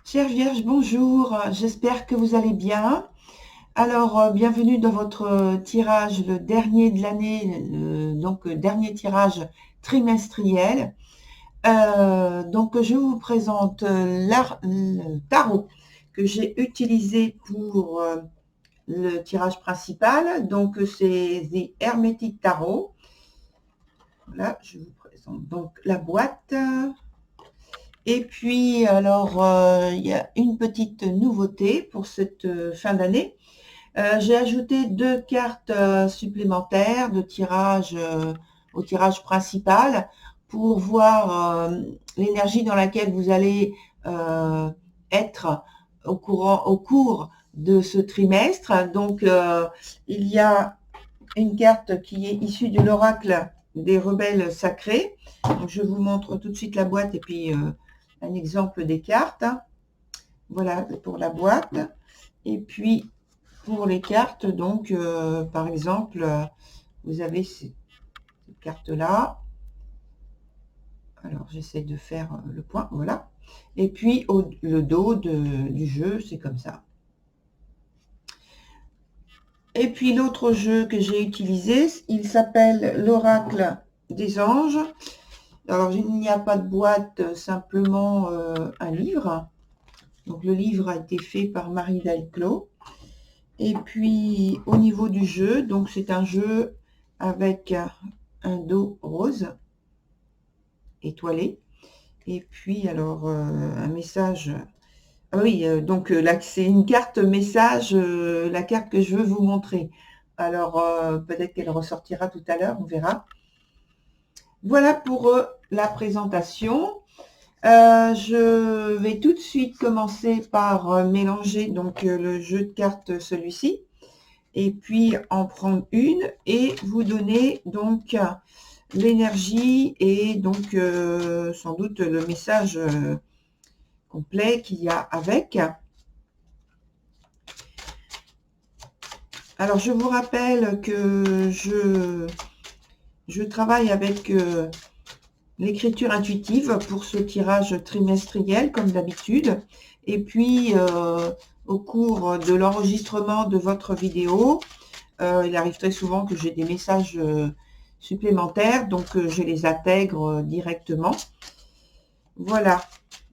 Chère Vierge, bonjour, j'espère que vous allez bien. Alors, bienvenue dans votre tirage, le dernier de l'année, donc dernier tirage trimestriel. Donc, je vous présente le tarot que j'ai utilisé pour le tirage principal. Donc, c'est The Hermetic Tarot. Voilà, je vous présente donc la boîte. Et puis, alors, il y a une petite nouveauté pour cette fin d'année. J'ai ajouté 2 cartes supplémentaires de tirage au tirage principal pour voir l'énergie dans laquelle vous allez être au cours de ce trimestre. Donc, il y a une carte qui est issue de l'oracle des rebelles sacrés. Donc, je vous montre tout de suite la boîte et puis un exemple des cartes. Voilà pour la boîte. Et puis, pour les cartes, donc, par exemple, vous avez cette carte-là. Alors, j'essaie de faire le point, voilà. Et puis, le dos du jeu, c'est comme ça. Et puis, l'autre jeu que j'ai utilisé, il s'appelle l'Oracle des Anges. Alors, il n'y a pas de boîte, simplement un livre. Donc, le livre a été fait par Marie Delclos. Et puis, au niveau du jeu, donc c'est un jeu avec un dos rose étoilé. Et puis, alors, un message. Ah oui, donc là, c'est une carte message, la carte que je veux vous montrer. Alors, peut-être qu'elle ressortira tout à l'heure, on verra. Voilà pour la présentation. Je vais tout de suite commencer par mélanger donc le jeu de cartes, celui-ci, et puis en prendre une et vous donner donc l'énergie et donc sans doute le message complet qu'il y a avec. Alors, je vous rappelle que je travaille avec l'écriture intuitive pour ce tirage trimestriel, comme d'habitude. Et puis, au cours de l'enregistrement de votre vidéo, il arrive très souvent que j'ai des messages supplémentaires, donc je les intègre directement. Voilà.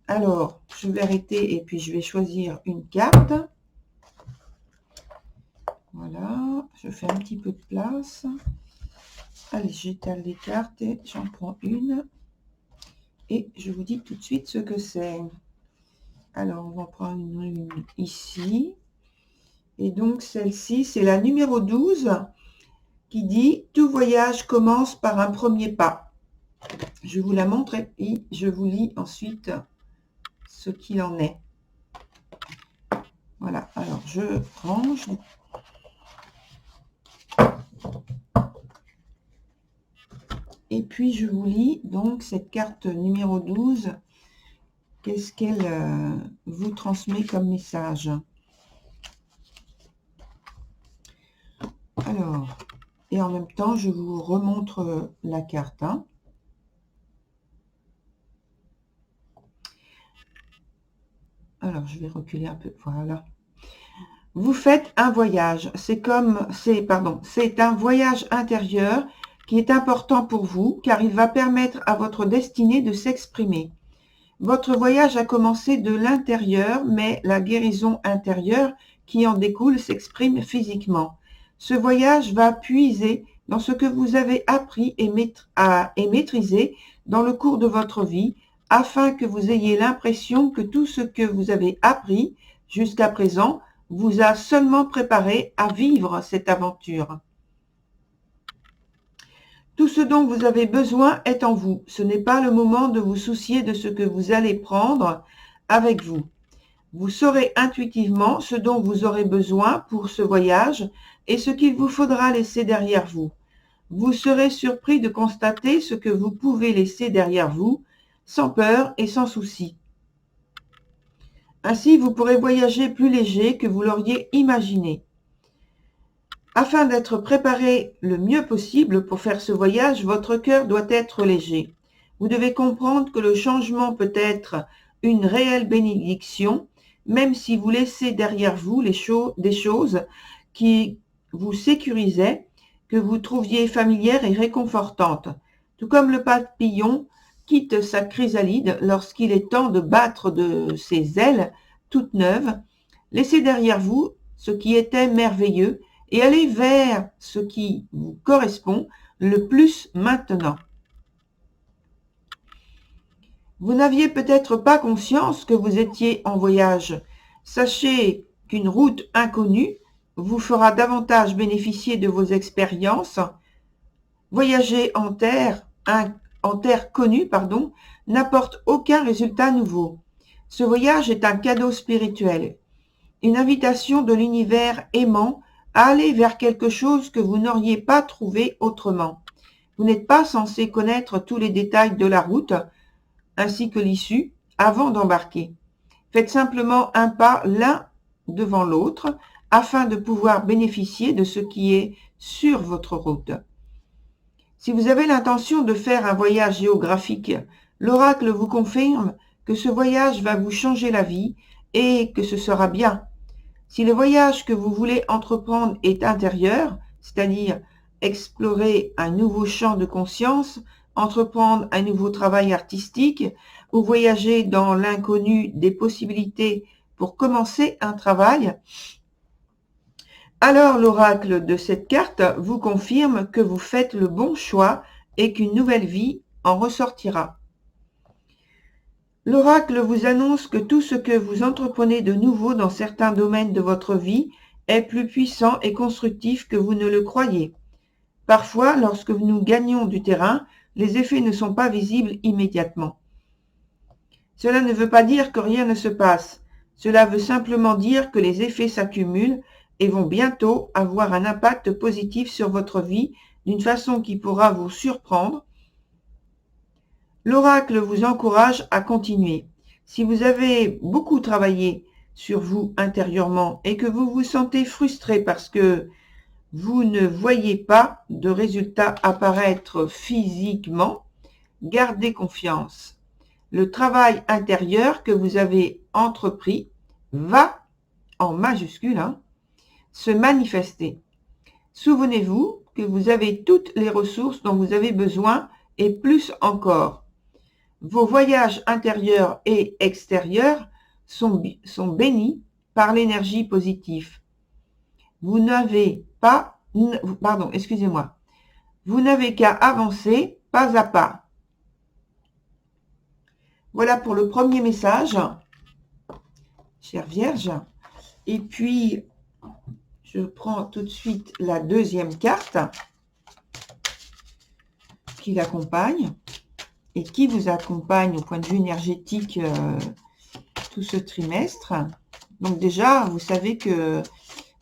Alors, je vais arrêter et puis je vais choisir une carte. Voilà, je fais un petit peu de place. Allez, j'étale les cartes et j'en prends une. Et je vous dis tout de suite ce que c'est. Alors, on va prendre une ici. Et donc, celle-ci, c'est la numéro 12 qui dit « Tout voyage commence par un premier pas ». Je vous la montre et puis je vous lis ensuite ce qu'il en est. Voilà, alors je range. Et puis, je vous lis donc cette carte numéro 12. Qu'est-ce qu'elle vous transmet comme message? Alors, et en même temps, je vous remontre la carte. Alors, je vais reculer un peu. Voilà. Vous faites un voyage. C'est un voyage intérieur qui est important pour vous, car il va permettre à votre destinée de s'exprimer. Votre voyage a commencé de l'intérieur, mais la guérison intérieure qui en découle s'exprime physiquement. Ce voyage va puiser dans ce que vous avez appris et maîtrisé dans le cours de votre vie, afin que vous ayez l'impression que tout ce que vous avez appris jusqu'à présent vous a seulement préparé à vivre cette aventure. Tout ce dont vous avez besoin est en vous. Ce n'est pas le moment de vous soucier de ce que vous allez prendre avec vous. Vous saurez intuitivement ce dont vous aurez besoin pour ce voyage et ce qu'il vous faudra laisser derrière vous. Vous serez surpris de constater ce que vous pouvez laisser derrière vous, sans peur et sans souci. Ainsi, vous pourrez voyager plus léger que vous l'auriez imaginé. Afin d'être préparé le mieux possible pour faire ce voyage, votre cœur doit être léger. Vous devez comprendre que le changement peut être une réelle bénédiction, même si vous laissez derrière vous des choses qui vous sécurisaient, que vous trouviez familières et réconfortantes. Tout comme le papillon quitte sa chrysalide lorsqu'il est temps de battre de ses ailes toutes neuves, laissez derrière vous ce qui était merveilleux et allez vers ce qui vous correspond le plus maintenant. Vous n'aviez peut-être pas conscience que vous étiez en voyage. Sachez qu'une route inconnue vous fera davantage bénéficier de vos expériences. Voyager en terre connue, n'apporte aucun résultat nouveau. Ce voyage est un cadeau spirituel, une invitation de l'univers aimant à aller vers quelque chose que vous n'auriez pas trouvé autrement. Vous n'êtes pas censé connaître tous les détails de la route, ainsi que l'issue, avant d'embarquer. Faites simplement un pas l'un devant l'autre, afin de pouvoir bénéficier de ce qui est sur votre route. Si vous avez l'intention de faire un voyage géographique, l'oracle vous confirme que ce voyage va vous changer la vie et que ce sera bien. Si le voyage que vous voulez entreprendre est intérieur, c'est-à-dire explorer un nouveau champ de conscience, entreprendre un nouveau travail artistique ou voyager dans l'inconnu des possibilités pour commencer un travail, alors l'oracle de cette carte vous confirme que vous faites le bon choix et qu'une nouvelle vie en ressortira. L'oracle vous annonce que tout ce que vous entreprenez de nouveau dans certains domaines de votre vie est plus puissant et constructif que vous ne le croyez. Parfois, lorsque nous gagnons du terrain, les effets ne sont pas visibles immédiatement. Cela ne veut pas dire que rien ne se passe. Cela veut simplement dire que les effets s'accumulent et vont bientôt avoir un impact positif sur votre vie d'une façon qui pourra vous surprendre. L'oracle vous encourage à continuer. Si vous avez beaucoup travaillé sur vous intérieurement et que vous vous sentez frustré parce que vous ne voyez pas de résultats apparaître physiquement, gardez confiance. Le travail intérieur que vous avez entrepris va, en majuscule, se manifester. Souvenez-vous que vous avez toutes les ressources dont vous avez besoin et plus encore. Vos voyages intérieurs et extérieurs sont bénis par l'énergie positive. Vous n'avez qu'à avancer pas à pas. Voilà pour le premier message, chère Vierge. Et puis, je prends tout de suite la deuxième carte qui l'accompagne et qui vous accompagne au point de vue énergétique tout ce trimestre. Donc déjà, vous savez que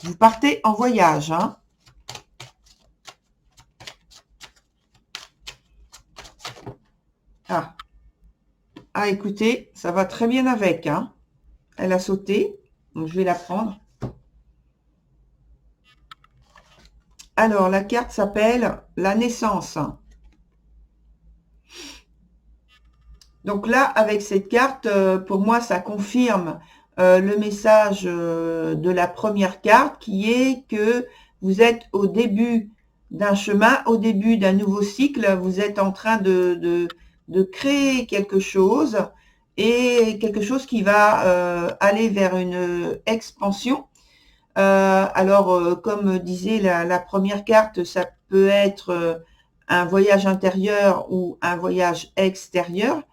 vous partez en voyage. Ah, écoutez, ça va très bien avec. Elle a sauté, donc je vais la prendre. Alors, la carte s'appelle la naissance. Donc là, avec cette carte, pour moi, ça confirme le message de la première carte qui est que vous êtes au début d'un chemin, au début d'un nouveau cycle. Vous êtes en train de créer quelque chose et quelque chose qui va aller vers une expansion. Alors, comme disait la première carte, ça peut être un voyage intérieur ou un voyage extérieur.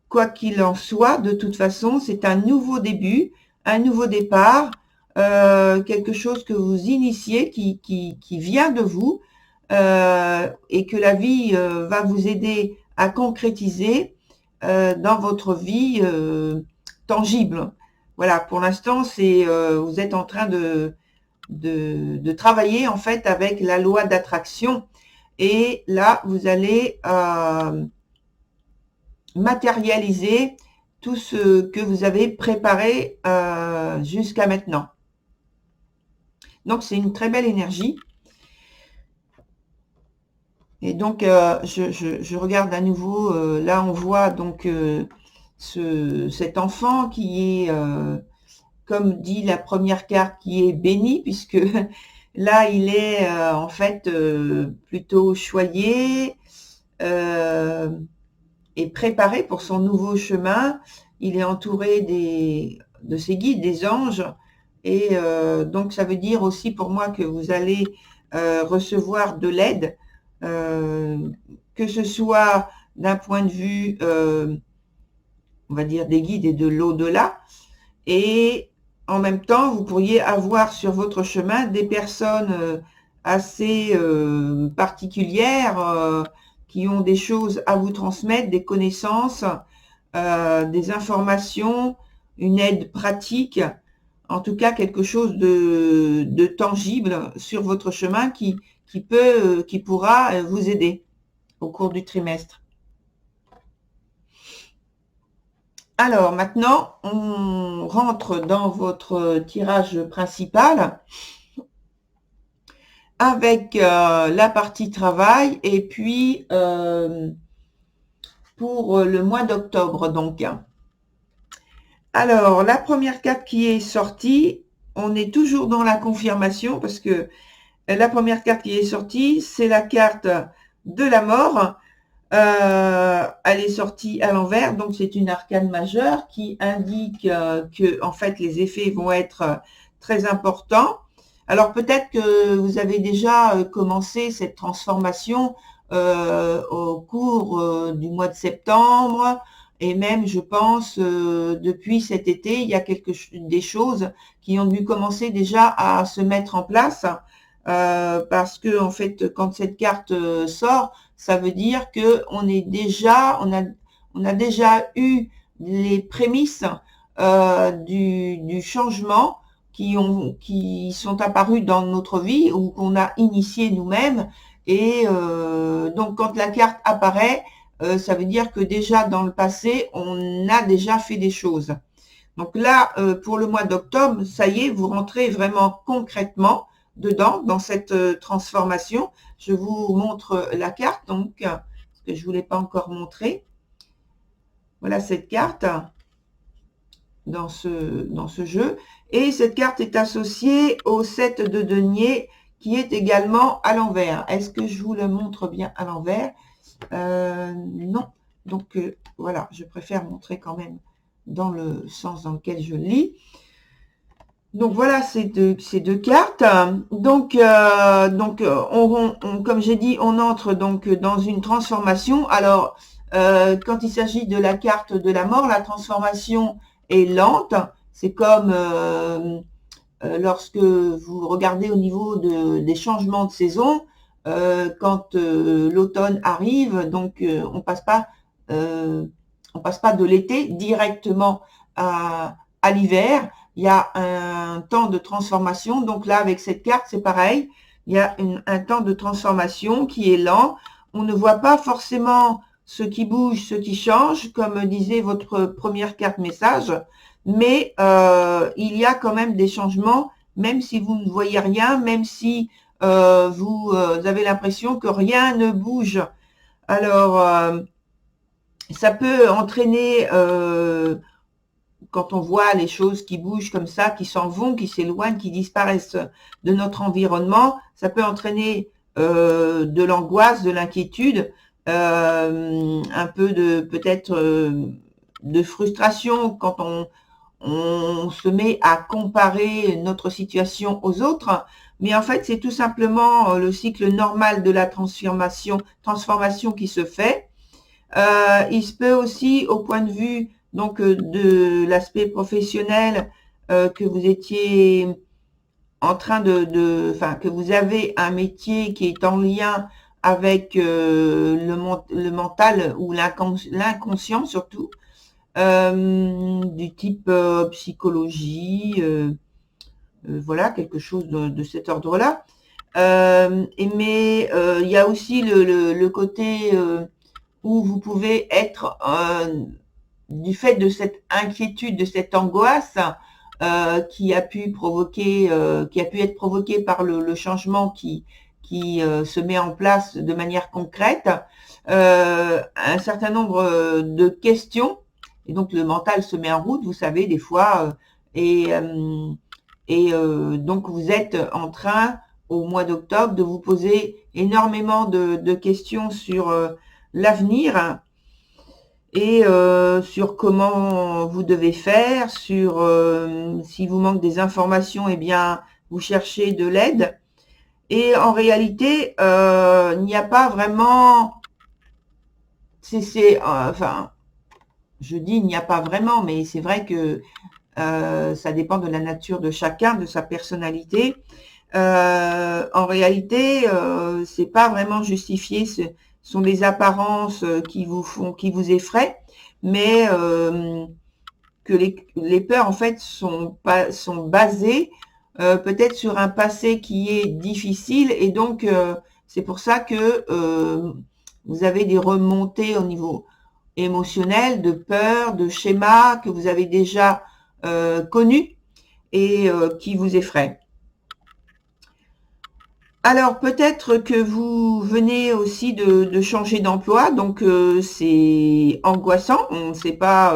Quoi qu'il en soit, de toute façon, c'est un nouveau début, un nouveau départ, quelque chose que vous initiez qui vient de vous et que la vie va vous aider à concrétiser dans votre vie tangible. Voilà, pour l'instant, c'est vous êtes en train de travailler en fait avec la loi d'attraction, et là, vous allez matérialiser tout ce que vous avez préparé jusqu'à maintenant. Donc, c'est une très belle énergie. Et donc, je regarde à nouveau, là, on voit donc cet enfant qui est, comme dit la première carte, qui est béni, puisque là, il est en fait plutôt choyé et préparé pour son nouveau chemin. Il est entouré de ses guides, des anges. Et donc, ça veut dire aussi pour moi que vous allez recevoir de l'aide, que ce soit d'un point de vue, on va dire, des guides et de l'au-delà. Et en même temps, vous pourriez avoir sur votre chemin des personnes assez particulières qui ont des choses à vous transmettre, des connaissances, des informations, une aide pratique, en tout cas quelque chose de tangible sur votre chemin qui pourra vous aider au cours du trimestre. Alors maintenant, on rentre dans votre tirage principal avec la partie travail, et puis pour le mois d'octobre donc. Alors, la première carte qui est sortie, on est toujours dans la confirmation, parce que la première carte qui est sortie, c'est la carte de la mort. Elle est sortie à l'envers, donc c'est une arcane majeure qui indique que en fait les effets vont être très importants. Alors peut-être que vous avez déjà commencé cette transformation au cours du mois de septembre, et même je pense depuis cet été, il y a des choses qui ont dû commencer déjà à se mettre en place, parce que en fait quand cette carte sort, ça veut dire que on a déjà eu les prémices du changement qui sont apparus dans notre vie, ou qu'on a initié nous-mêmes. Et donc quand la carte apparaît, ça veut dire que déjà dans le passé, on a déjà fait des choses. Donc là, pour le mois d'octobre, ça y est, vous rentrez vraiment concrètement dedans, dans cette transformation. Je vous montre la carte, donc, parce que je ne vous l'ai pas encore montré. Voilà cette carte dans ce jeu. Et cette carte est associée au 7 de denier, qui est également à l'envers. Est-ce que je vous le montre bien à l'envers? Non. Donc, voilà, je préfère montrer quand même dans le sens dans lequel je lis. Donc voilà ces deux cartes. Donc, comme j'ai dit, on entre donc dans une transformation. Alors, quand il s'agit de la carte de la mort, la transformation est lente. C'est comme lorsque vous regardez au niveau des changements de saison, quand l'automne arrive, donc on passe pas de l'été directement à l'hiver. Il y a un temps de transformation. Donc là, avec cette carte, c'est pareil. Il y a un temps de transformation qui est lent. On ne voit pas forcément ce qui bouge, ce qui change, comme disait votre première carte message. Mais il y a quand même des changements, même si vous ne voyez rien, même si vous avez l'impression que rien ne bouge. Alors, ça peut entraîner, quand on voit les choses qui bougent comme ça, qui s'en vont, qui s'éloignent, qui disparaissent de notre environnement, ça peut entraîner de l'angoisse, de l'inquiétude, un peu peut-être de frustration quand on se met à comparer notre situation aux autres. Mais en fait, c'est tout simplement le cycle normal de la transformation qui se fait. Il se peut aussi, au point de vue donc de l'aspect professionnel, que vous étiez en train enfin, que vous avez un métier qui est en lien avec le mental ou l'inconscient surtout, du type psychologie, voilà, quelque chose de cet ordre-là. Mais il y a aussi le côté où vous pouvez être, du fait de cette inquiétude, de cette angoisse qui a pu être provoquée par le changement qui se met en place de manière concrète, un certain nombre de questions, et donc le mental se met en route, vous savez, des fois, donc vous êtes en train, au mois d'octobre, de vous poser énormément de questions sur l'avenir et sur comment vous devez faire, sur si vous manque des informations, eh bien, vous cherchez de l'aide. Et en réalité, il n'y a pas vraiment, enfin, je dis il n'y a pas vraiment, mais c'est vrai que ça dépend de la nature de chacun, de sa personnalité. En réalité, c'est pas vraiment justifié. Ce sont des apparences qui vous effraient, mais que les peurs en fait sont basées peut-être sur un passé qui est difficile, et donc c'est pour ça que vous avez des remontées au niveau émotionnel, de peur, de schémas que vous avez déjà connus et qui vous effraient. Alors peut-être que vous venez aussi de changer d'emploi, donc c'est angoissant, on ne sait pas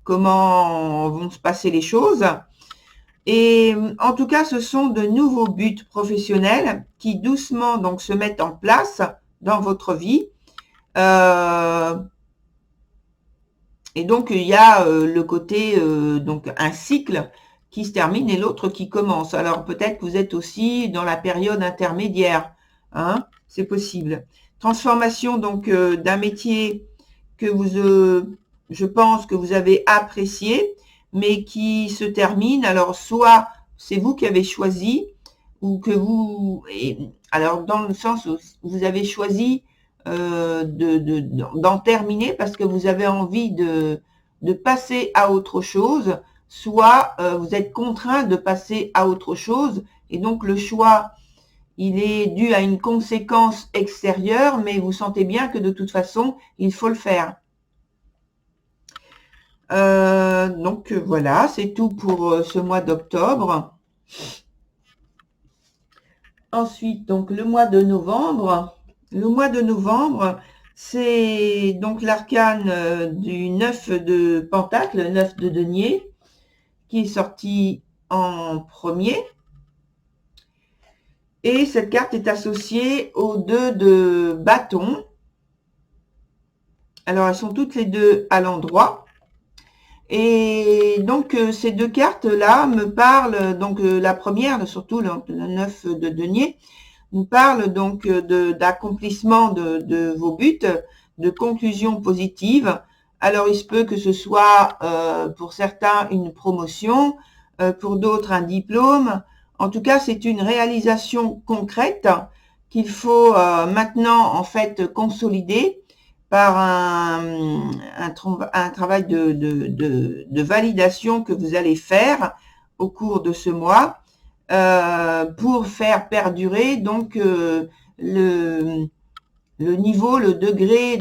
comment vont se passer les choses. Et en tout cas, ce sont de nouveaux buts professionnels qui doucement donc se mettent en place dans votre vie. Et donc il y a le côté donc un cycle qui se termine et l'autre qui commence. Alors peut-être que vous êtes aussi dans la période intermédiaire, hein, c'est possible. Transformation donc d'un métier que je pense que vous avez apprécié, mais qui se termine. Alors soit c'est vous qui avez choisi, ou que alors dans le sens où vous avez choisi d'en terminer parce que vous avez envie de passer à autre chose, soit vous êtes contraint de passer à autre chose, et donc le choix, il est dû à une conséquence extérieure, mais vous sentez bien que de toute façon, il faut le faire. Donc voilà, c'est tout pour ce mois d'octobre. Ensuite, donc le mois de novembre. Le mois de novembre, c'est donc l'arcane du 9 de Pentacle, le 9 de denier, qui est sorti en premier. Et cette carte est associée aux 2 de bâton. Alors, elles sont toutes les deux à l'endroit. Et donc, ces deux cartes-là me parlent, donc la première, surtout le 9 de denier, nous parle donc d'accomplissement de vos buts, de conclusion positive. Alors, il se peut que ce soit pour certains une promotion, pour d'autres un diplôme. En tout cas, c'est une réalisation concrète qu'il faut maintenant en fait consolider par un travail de validation que vous allez faire au cours de ce mois pour faire perdurer donc le niveau, le degré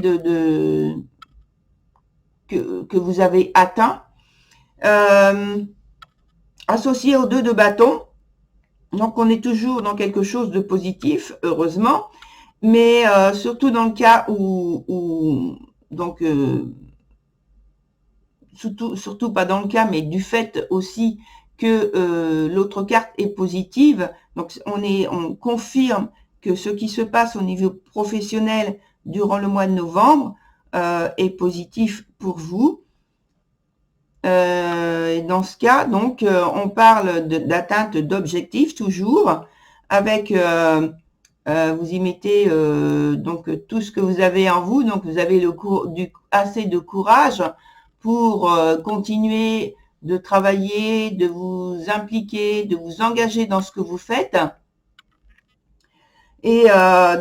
que vous avez atteint. Associé aux 2 de bâton, donc on est toujours dans quelque chose de positif, heureusement, mais surtout dans le cas où donc surtout pas dans le cas, mais du fait aussi que l'autre carte est positive, donc on confirme que ce qui se passe au niveau professionnel durant le mois de novembre est positif pour vous. Et dans ce cas, donc, on parle d'atteinte d'objectifs toujours, avec, vous y mettez donc tout ce que vous avez en vous, donc vous avez assez de courage pour continuer de travailler, de vous impliquer, de vous engager dans ce que vous faites. Et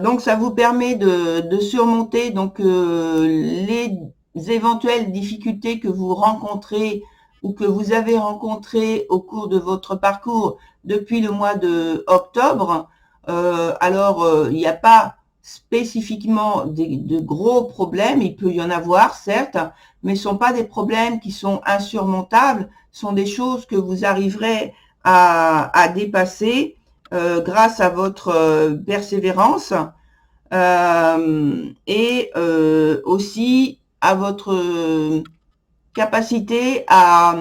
donc, ça vous permet de surmonter donc les éventuelles difficultés que vous rencontrez ou que vous avez rencontrées au cours de votre parcours depuis le mois de octobre. Alors, il n'y a pas spécifiquement de gros problèmes, il peut y en avoir, certes, mais ce ne sont pas des problèmes qui sont insurmontables, ce sont des choses que vous arriverez à dépasser grâce à votre persévérance et aussi à votre capacité à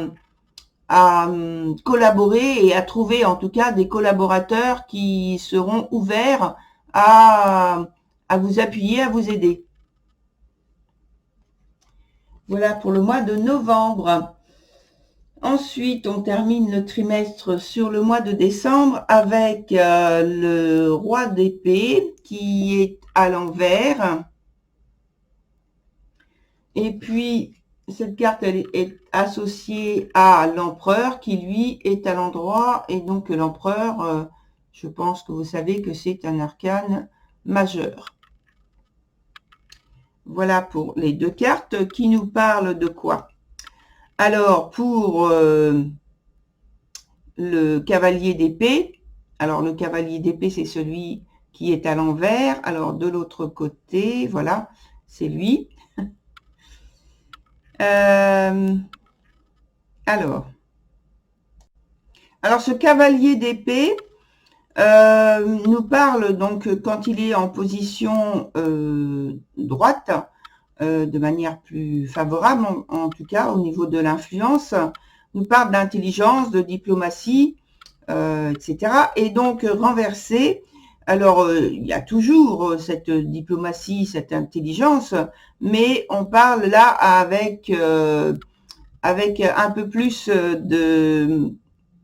collaborer et à trouver en tout cas des collaborateurs qui seront ouverts à vous appuyer, à vous aider. Voilà pour le mois de novembre. Ensuite, on termine le trimestre sur le mois de décembre avec le roi d'épée qui est à l'envers. Et puis, cette carte elle est associée à l'empereur qui, lui, est à l'endroit. Et donc, l'empereur, je pense que vous savez que c'est un arcane majeur. Voilà pour les deux cartes qui nous parlent de quoi? Alors, pour le cavalier d'épée, alors le cavalier d'épée, c'est celui qui est à l'envers. Alors, de l'autre côté, voilà, c'est lui. Alors, ce cavalier d'épée nous parle donc quand il est en position droite, de manière plus favorable, en tout cas au niveau de l'influence, nous parle d'intelligence, de diplomatie, etc. Et donc renversé, alors il y a toujours cette diplomatie, cette intelligence, mais on parle là avec un peu plus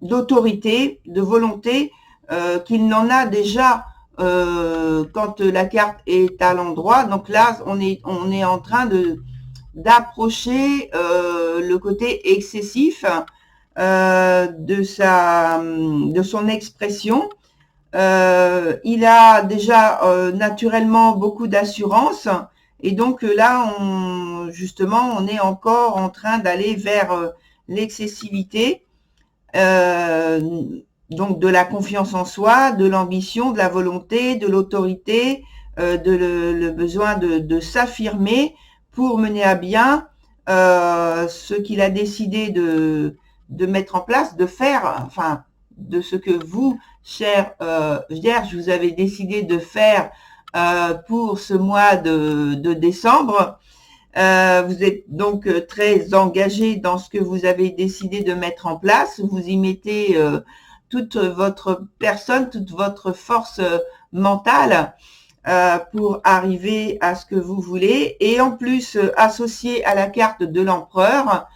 d'autorité, de volonté qu'il n'en a déjà quand la carte est à l'endroit. Donc là, on est en train d'approcher le côté excessif de son expression. Il a déjà naturellement beaucoup d'assurance et donc là, justement, on est encore en train d'aller vers l'excessivité. Donc de la confiance en soi, de l'ambition, de la volonté, de l'autorité, le besoin de s'affirmer pour mener à bien ce qu'il a décidé de mettre en place, de faire, enfin, de ce que vous, chère Vierge, vous avez décidé de faire pour ce mois de décembre. Vous êtes donc très engagé dans ce que vous avez décidé de mettre en place. Vous y mettez toute votre personne, toute votre force mentale pour arriver à ce que vous voulez. Et en plus, associé à la carte de l'empereur,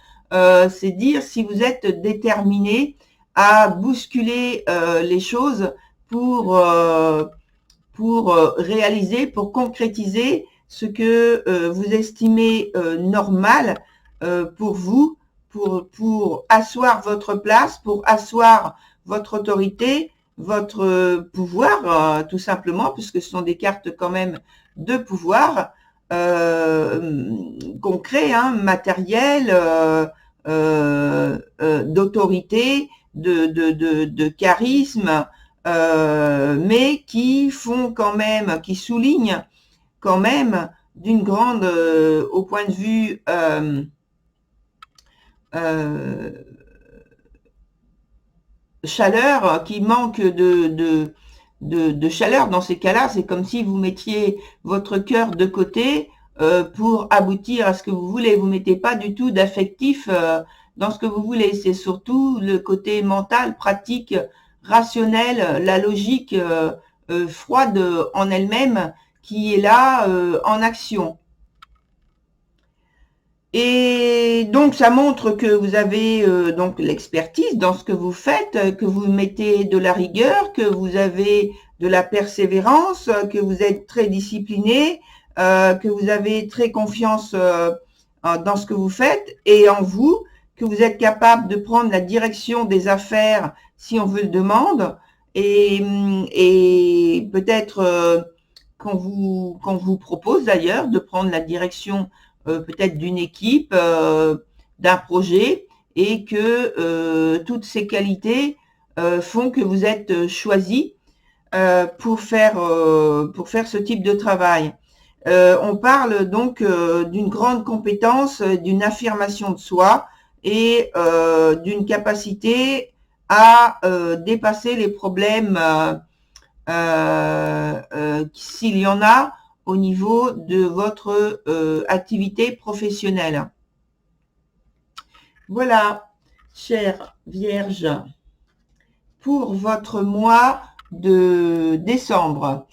c'est dire si vous êtes déterminé à bousculer les choses pour réaliser, pour concrétiser ce que vous estimez normal pour vous, pour asseoir votre place, pour asseoir votre autorité, votre pouvoir, tout simplement, puisque ce sont des cartes quand même de pouvoir concret, hein, matériel, d'autorité, de charisme, mais qui font quand même, qui soulignent quand même d'une grande, au point de vue chaleur, qui manque de chaleur. Dans ces cas-là, c'est comme si vous mettiez votre cœur de côté pour aboutir à ce que vous voulez. Vous mettez pas du tout d'affectif dans ce que vous voulez. C'est surtout le côté mental, pratique, rationnel, la logique froide en elle-même qui est là en action. Et donc, ça montre que vous avez donc l'expertise dans ce que vous faites, que vous mettez de la rigueur, que vous avez de la persévérance, que vous êtes très discipliné, que vous avez très confiance dans ce que vous faites et en vous, que vous êtes capable de prendre la direction des affaires si on vous le demande, et peut-être qu'on vous propose d'ailleurs de prendre la direction peut-être d'une équipe, d'un projet, et que toutes ces qualités font que vous êtes choisi pour faire ce type de travail. On parle donc d'une grande compétence, d'une affirmation de soi et d'une capacité à dépasser les problèmes s'il y en a au niveau de votre activité professionnelle. Voilà, chère Vierge, pour votre mois de décembre.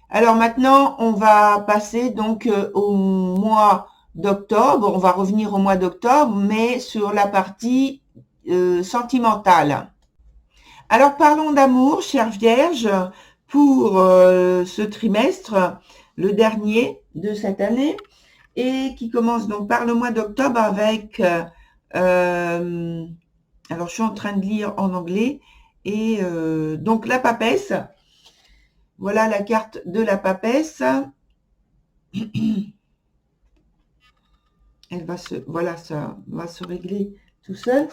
Alors maintenant, on va passer donc au mois d'octobre. On va revenir au mois d'octobre, mais sur la partie sentimentale. Alors parlons d'amour, chère Vierge, pour ce trimestre, le dernier de cette année, et qui commence donc par le mois d'octobre avec... alors je suis en train de lire en anglais, et donc la papesse. Voilà la carte de la papesse. Elle va voilà, ça va se régler tout seul.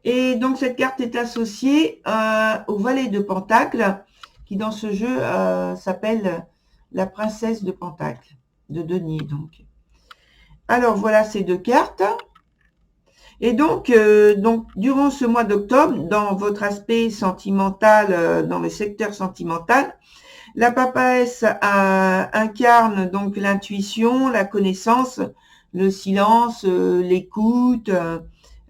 Et donc cette carte est associée au valet de Pentacle, qui dans ce jeu s'appelle la princesse de Pentacle, de denier donc. Alors voilà ces deux cartes. Et donc durant ce mois d'octobre, dans votre aspect sentimental, dans le secteur sentimental, la papesse incarne donc l'intuition, la connaissance, le silence, l'écoute,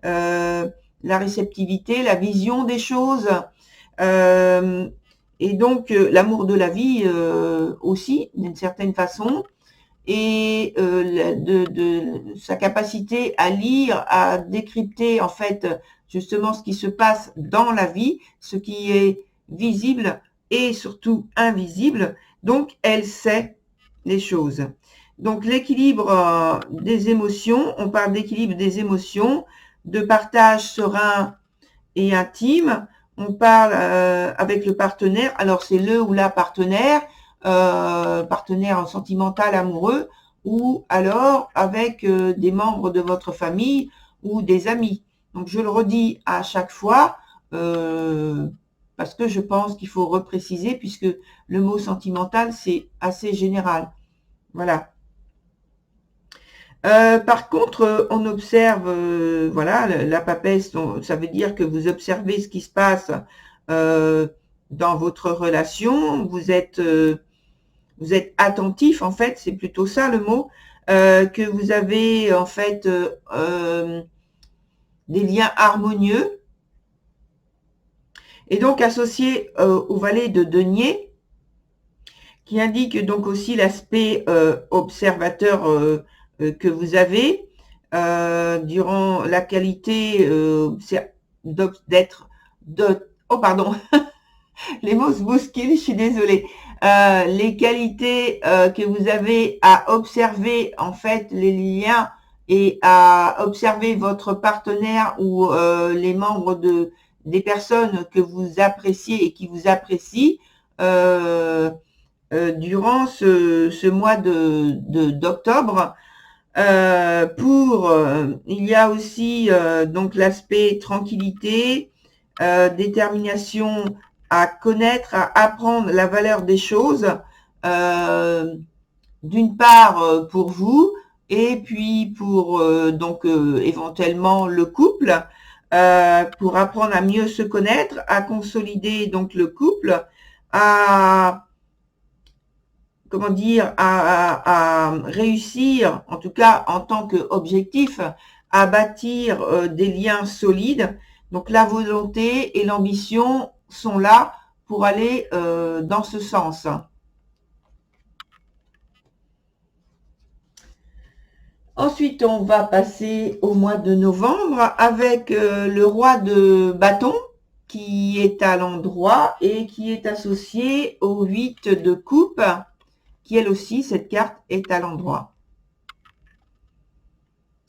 la réceptivité, la vision des choses, et donc l'amour de la vie aussi, d'une certaine façon, et de sa capacité à lire, à décrypter en fait justement ce qui se passe dans la vie, ce qui est visible et surtout invisible. Donc elle sait les choses. Donc l'équilibre des émotions, on parle d'équilibre des émotions, de partage serein et intime. On parle avec le partenaire, alors c'est le ou la partenaire, partenaire sentimental, amoureux, ou alors avec des membres de votre famille ou des amis. Donc je le redis à chaque fois, parce que je pense qu'il faut repréciser, puisque le mot sentimental, c'est assez général. Voilà. Par contre, on observe, voilà, la papesse, ça veut dire que vous observez ce qui se passe dans votre relation, vous êtes attentif, en fait, c'est plutôt ça le mot, que vous avez en fait des liens harmonieux, et donc associé au valet de denier, qui indique donc aussi l'aspect observateur que vous avez durant la qualité oh pardon, les mots se bousculent, je suis désolée. Les qualités que vous avez à observer en fait les liens et à observer votre partenaire ou les membres des personnes que vous appréciez et qui vous apprécient durant ce mois d'octobre. Il y a aussi donc l'aspect tranquillité, détermination à connaître, à apprendre la valeur des choses, d'une part pour vous, et puis pour donc éventuellement le couple, pour apprendre à mieux se connaître, à consolider donc le couple, à comment dire, à réussir, en tout cas en tant qu'objectif, à bâtir des liens solides. Donc la volonté et l'ambition sont là pour aller dans ce sens. Ensuite, on va passer au mois de novembre avec le roi de bâton qui est à l'endroit et qui est associé au 8 de coupe, qui elle aussi, cette carte est à l'endroit.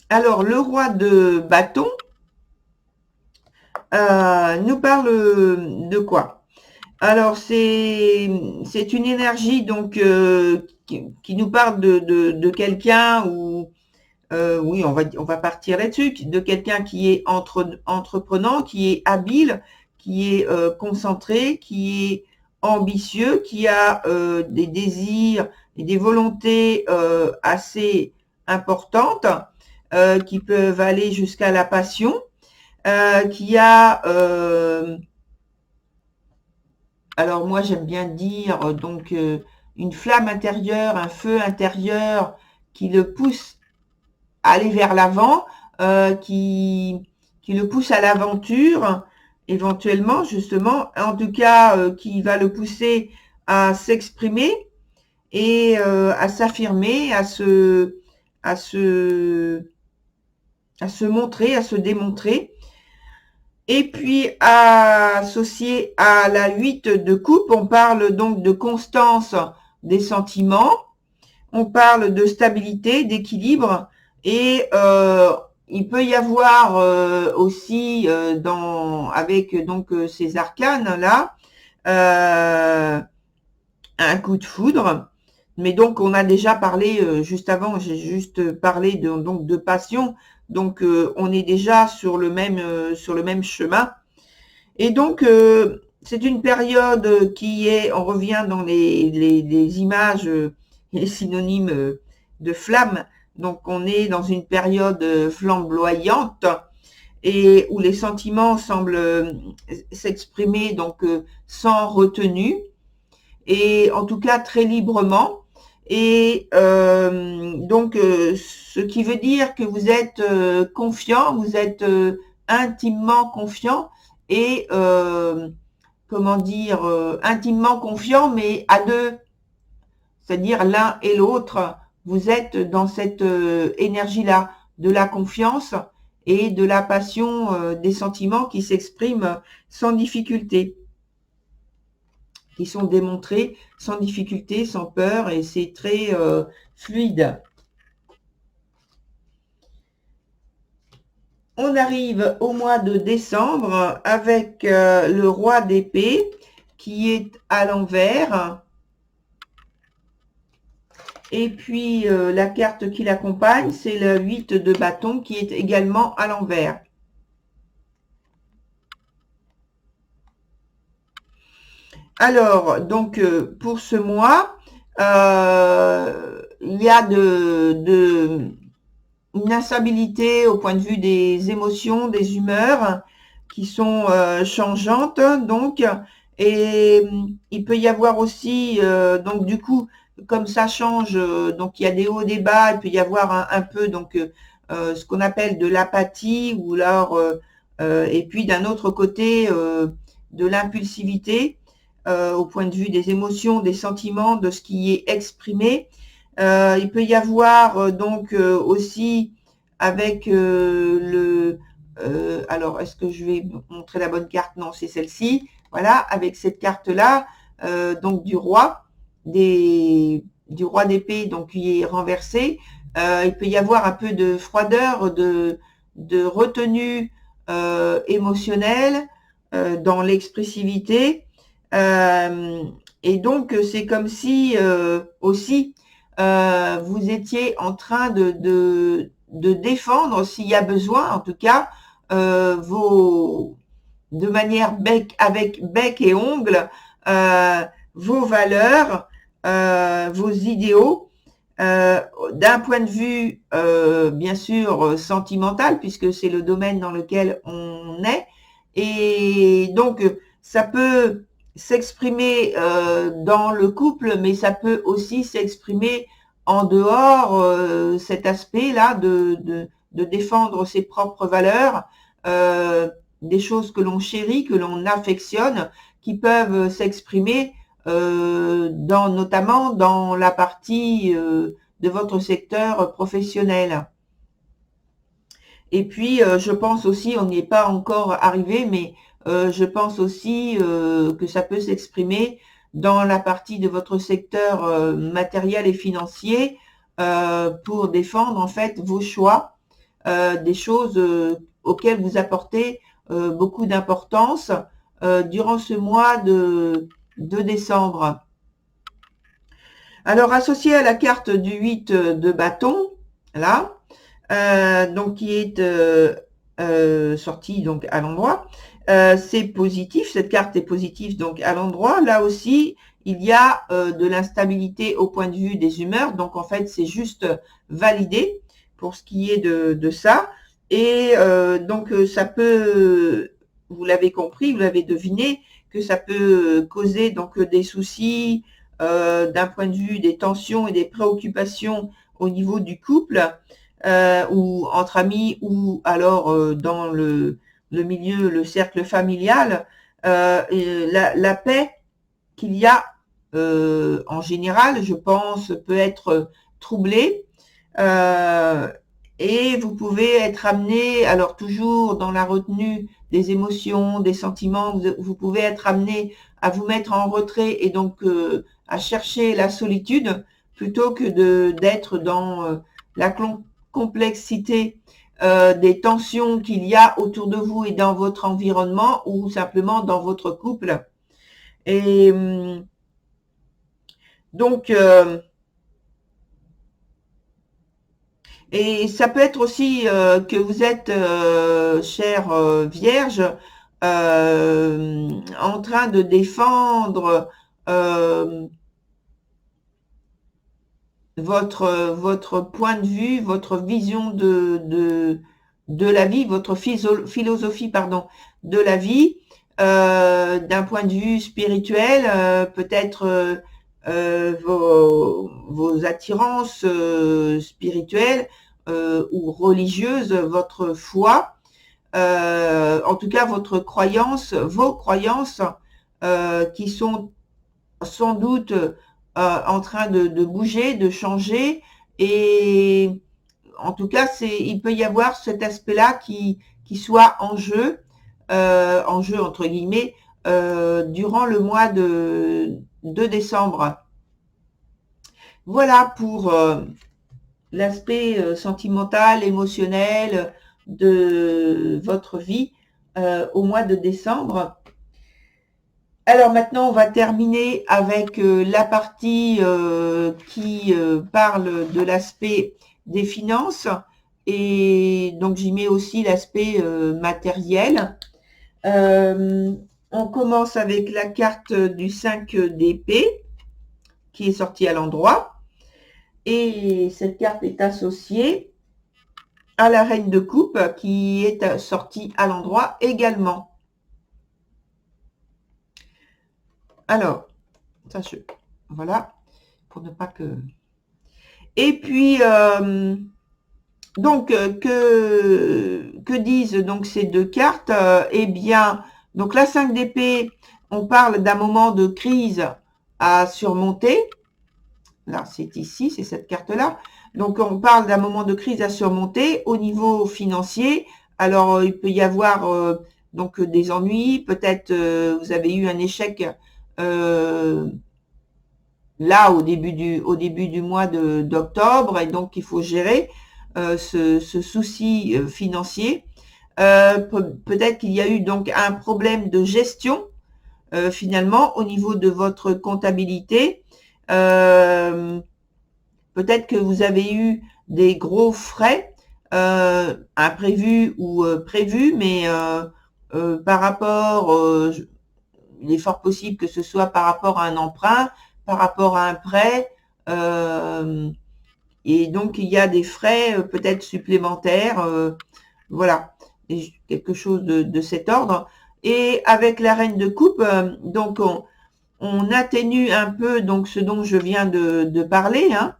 Alors, le roi de bâton, nous parle de quoi? Alors, c'est une énergie donc qui nous parle de quelqu'un ou oui, on va partir là-dessus, de quelqu'un qui est entreprenant, qui est habile, qui est concentré, qui est ambitieux, qui a des désirs et des volontés assez importantes, qui peuvent aller jusqu'à la passion, qui a alors moi j'aime bien dire donc une flamme intérieure, un feu intérieur qui le pousse à aller vers l'avant, qui le pousse à l'aventure, éventuellement justement, en tout cas qui va le pousser à s'exprimer et à s'affirmer, à se montrer, à se démontrer. Et puis, associé à la 8 de coupe, on parle donc de constance des sentiments, on parle de stabilité, d'équilibre, et il peut y avoir aussi avec donc ces arcanes là un coup de foudre. Mais donc on a déjà parlé juste avant, j'ai juste parlé donc de passion. Donc on est déjà sur le même chemin. Et donc c'est une période qui est, on revient dans les images et les synonymes de flamme. Donc on est dans une période flamboyante et où les sentiments semblent s'exprimer donc sans retenue et en tout cas très librement. Et donc, ce qui veut dire que vous êtes confiant, vous êtes intimement confiant et comment dire, intimement confiant, mais à deux, c'est-à-dire l'un et l'autre, vous êtes dans cette énergie-là de la confiance et de la passion, des sentiments qui s'expriment sans difficulté, qui sont démontrés sans difficulté, sans peur, et c'est très fluide. On arrive au mois de décembre avec le roi d'épée qui est à l'envers. Et puis la carte qui l'accompagne, c'est le 8 de bâton qui est également à l'envers. Alors, donc, pour ce mois, il y a une instabilité au point de vue des émotions, des humeurs qui sont changeantes, donc, et il peut y avoir aussi, donc du coup, comme ça change, donc il y a des hauts, des bas, il peut y avoir un peu donc ce qu'on appelle de l'apathie ou alors et puis d'un autre côté de l'impulsivité au point de vue des émotions, des sentiments, de ce qui est exprimé. Il peut y avoir donc aussi avec alors est-ce que je vais montrer la bonne carte? Non, c'est celle-ci. Voilà, avec cette carte-là, donc du roi d'épée, donc qui est renversé. Il peut y avoir un peu de froideur, de retenue émotionnelle dans l'expressivité. Et donc, c'est comme si aussi vous étiez en train de défendre, s'il y a besoin, en tout cas, de manière avec bec et ongles, vos valeurs, vos idéaux, d'un point de vue, bien sûr, sentimental, puisque c'est le domaine dans lequel on est. Et donc, ça peut s'exprimer dans le couple, mais ça peut aussi s'exprimer en dehors, cet aspect-là de défendre ses propres valeurs, des choses que l'on chérit, que l'on affectionne, qui peuvent s'exprimer notamment dans la partie de votre secteur professionnel. Et puis, je pense aussi, on n'y est pas encore arrivé, mais je pense aussi que ça peut s'exprimer dans la partie de votre secteur matériel et financier pour défendre en fait vos choix, des choses auxquelles vous apportez beaucoup d'importance durant ce mois de décembre. Alors, associé à la carte du 8 de bâton, là, donc qui est sortie donc à l'endroit, c'est positif, cette carte est positive donc à l'endroit. Là aussi, il y a de l'instabilité au point de vue des humeurs, donc en fait, c'est juste validé pour ce qui est de ça. Et donc, ça peut, vous l'avez compris, vous l'avez deviné, que ça peut causer donc des soucis d'un point de vue des tensions et des préoccupations au niveau du couple ou entre amis ou alors dans le milieu, le cercle familial. Et la paix qu'il y a en général, je pense, peut être troublée. Et vous pouvez être amené, alors toujours dans la retenue des émotions, des sentiments, vous pouvez être amené à vous mettre en retrait et donc à chercher la solitude plutôt que d'être dans la complexité des tensions qu'il y a autour de vous et dans votre environnement ou simplement dans votre couple. Et donc, et ça peut être aussi que vous êtes, chère Vierge, en train de défendre votre point de vue, votre vision de la vie, votre philosophie, pardon, de la vie, d'un point de vue spirituel, peut-être vos attirances spirituelles ou religieuses, votre foi, en tout cas votre croyance, vos croyances qui sont sans doute en train de bouger, de changer, et en tout cas, il peut y avoir cet aspect-là qui soit en jeu entre guillemets, durant le mois de décembre. Voilà pour l'aspect sentimental, émotionnel de votre vie au mois de décembre. Alors maintenant, on va terminer avec la partie qui parle de l'aspect des finances, et donc j'y mets aussi l'aspect matériel. On commence avec la carte du 5 d'épée qui est sortie à l'endroit, et cette carte est associée à la reine de coupe qui est sortie à l'endroit également. Alors, voilà, pour ne pas que... Et puis, donc, que disent donc ces deux cartes? Eh bien, donc la 5 d'épée, on parle d'un moment de crise à surmonter. Là, c'est ici, c'est cette carte-là. Donc, on parle d'un moment de crise à surmonter au niveau financier. Alors, il peut y avoir donc des ennuis. Peut-être vous avez eu un échec là au début du mois d'octobre, et donc il faut gérer ce souci financier. Peut-être qu'il y a eu donc un problème de gestion finalement au niveau de votre comptabilité. Peut-être que vous avez eu des gros frais imprévus ou prévus, mais par rapport, il est fort possible que ce soit par rapport à un emprunt, par rapport à un prêt, et donc il y a des frais peut-être supplémentaires, voilà, quelque chose de cet ordre. Et avec la reine de coupe, donc on atténue un peu donc ce dont je viens de parler, hein.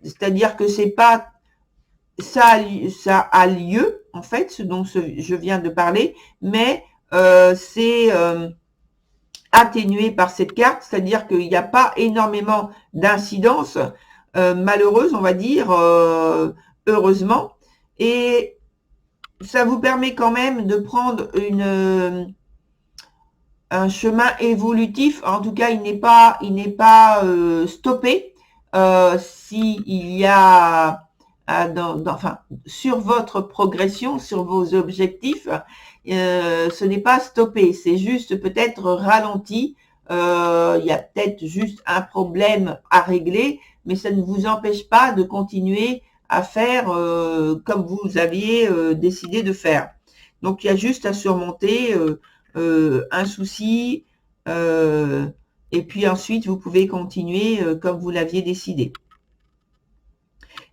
C'est-à-dire que c'est pas ça a lieu en fait, ce dont je viens de parler, mais c'est atténué par cette carte, c'est-à-dire qu'il n'y a pas énormément d'incidences malheureuses, on va dire, heureusement, et ça vous permet quand même de prendre un chemin évolutif. En tout cas, il n'est pas stoppé s'il y a enfin, sur votre progression, sur vos objectifs, ce n'est pas stoppé, c'est juste peut-être ralenti. Il y a peut-être juste un problème à régler, mais ça ne vous empêche pas de continuer à faire comme vous aviez décidé de faire. Donc, il y a juste à surmonter un souci et puis ensuite, vous pouvez continuer comme vous l'aviez décidé.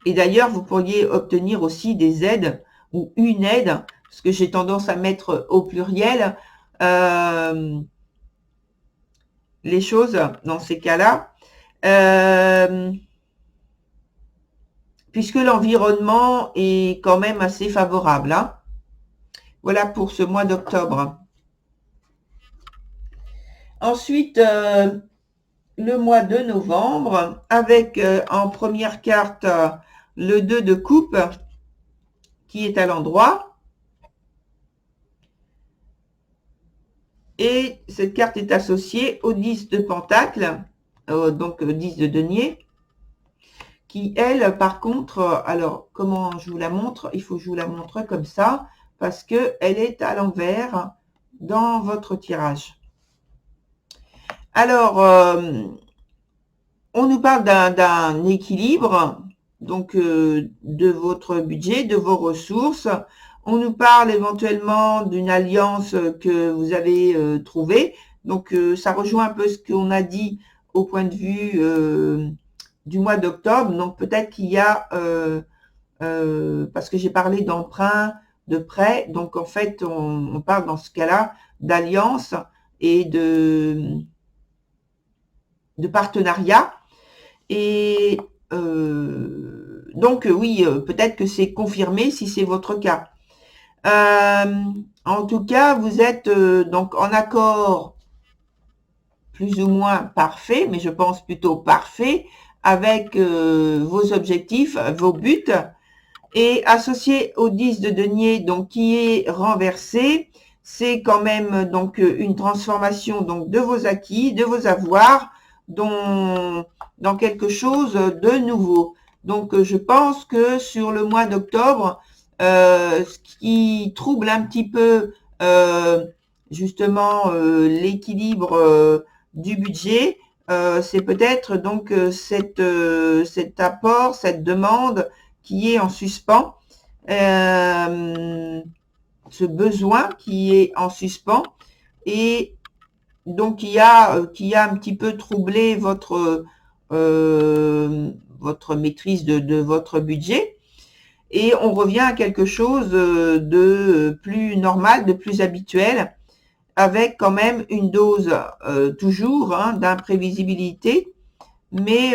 Et d'ailleurs, vous pourriez obtenir aussi des aides ou une aide, parce que j'ai tendance à mettre au pluriel les choses dans ces cas-là, puisque l'environnement est quand même assez favorable. Hein. Voilà pour ce mois d'octobre. Ensuite, le mois de novembre, avec en première carte le 2 de coupe qui est à l'endroit. Et cette carte est associée au 10 de pentacle, donc 10 de denier, qui elle, par contre, alors comment je vous la montre? Il faut que je vous la montre comme ça, parce qu'elle est à l'envers dans votre tirage. Alors, on nous parle d'un équilibre, donc de votre budget, de vos ressources. On nous parle éventuellement d'une alliance que vous avez trouvée. Donc, ça rejoint un peu ce qu'on a dit au point de vue du mois d'octobre. Donc, peut-être qu'il y a, parce que j'ai parlé d'emprunt, de prêt. Donc, en fait, on parle dans ce cas-là d'alliance et de partenariat. Et donc, oui, peut-être que c'est confirmé si c'est votre cas. En tout cas, vous êtes donc en accord plus ou moins parfait, mais je pense plutôt parfait, avec vos objectifs, vos buts, et associé au 10 de denier, donc qui est renversé, c'est quand même donc une transformation donc de vos acquis, de vos avoirs, dans quelque chose de nouveau. Donc, je pense que sur le mois d'octobre, ce qui trouble un petit peu justement l'équilibre du budget, c'est peut-être donc cet apport, cette demande qui est en suspens, ce besoin qui est en suspens, et donc qui a un petit peu troublé votre maîtrise de votre budget. Et on revient à quelque chose de plus normal, de plus habituel, avec quand même une dose toujours d'imprévisibilité, mais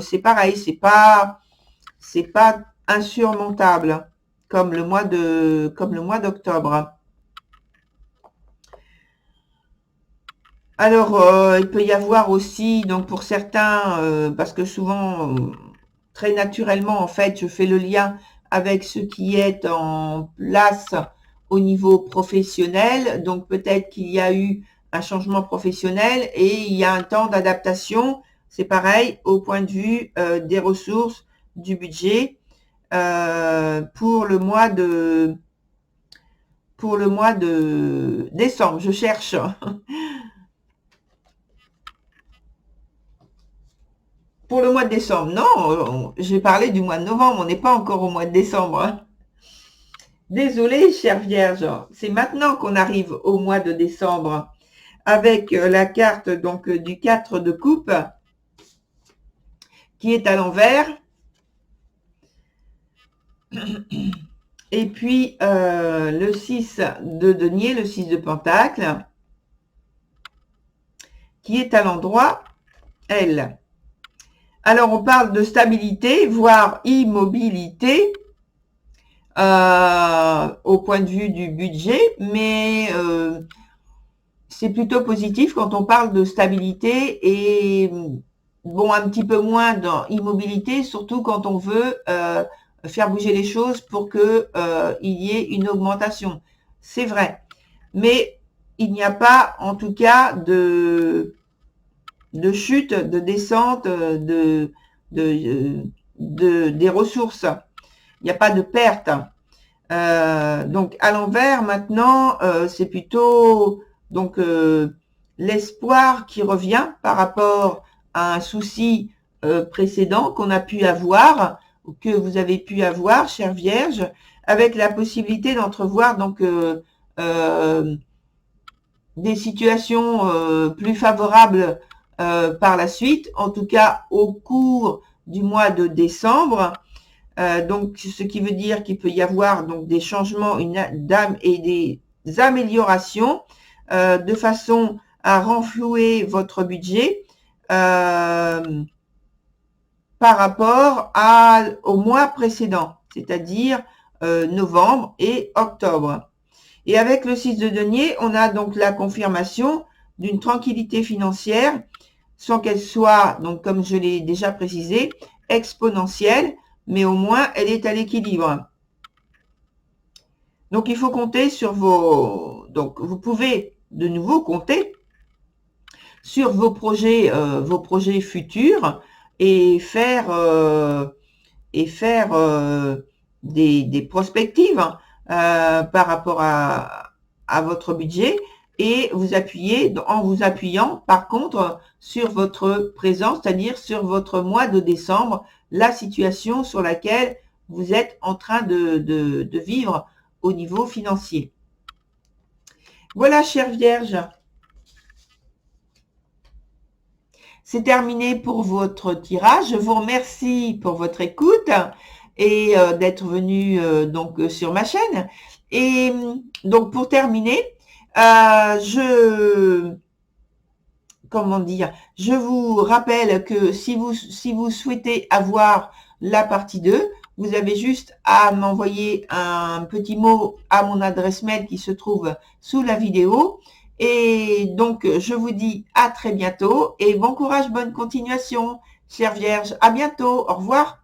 c'est pareil, c'est pas insurmontable comme le mois d'octobre. Alors, il peut y avoir aussi, donc pour certains, parce que souvent, très naturellement, en fait, je fais le lien avec ce qui est en place au niveau professionnel. Donc, peut-être qu'il y a eu un changement professionnel et il y a un temps d'adaptation. C'est pareil au point de vue des ressources, du budget pour le mois de décembre. Je cherche. Pour le mois de décembre, non, j'ai parlé du mois de novembre, on n'est pas encore au mois de décembre. Hein. Désolée, chère Vierge, c'est maintenant qu'on arrive au mois de décembre avec la carte donc du 4 de coupe qui est à l'envers. Et puis le 6 de denier, le 6 de pentacle qui est à l'endroit L. Alors, on parle de stabilité, voire immobilité au point de vue du budget, mais c'est plutôt positif quand on parle de stabilité et bon, un petit peu moins dans immobilité, surtout quand on veut faire bouger les choses pour que il y ait une augmentation. C'est vrai, mais il n'y a pas, en tout cas, de chute, de descente des ressources. il n'y a pas de perte. Donc à l'envers maintenant, c'est plutôt donc l'espoir qui revient par rapport à un souci précédent qu'on a pu avoir ou que vous avez pu avoir, chère Vierge, avec la possibilité d'entrevoir donc des situations plus favorables par la suite, en tout cas au cours du mois de décembre. Donc, ce qui veut dire qu'il peut y avoir donc des changements et des améliorations de façon à renflouer votre budget par rapport au mois précédent, c'est-à-dire novembre et octobre. Et avec le 6 de denier, on a donc la confirmation d'une tranquillité financière sans qu'elle soit, donc comme je l'ai déjà précisé, exponentielle, mais au moins elle est à l'équilibre. Donc il faut compter sur donc vous pouvez de nouveau compter sur vos projets futurs et faire des prospectives par rapport à votre budget et en vous appuyant par contre sur votre présent, c'est-à-dire sur votre mois de décembre, la situation sur laquelle vous êtes en train de vivre au niveau financier. Voilà, chère Vierge. C'est terminé pour votre tirage. Je vous remercie pour votre écoute et d'être venu donc sur ma chaîne. Et donc pour terminer, je vous rappelle que si vous souhaitez avoir la partie 2, vous avez juste à m'envoyer un petit mot à mon adresse mail qui se trouve sous la vidéo. Et donc, je vous dis à très bientôt et bon courage, bonne continuation, chère Vierge. À bientôt. Au revoir.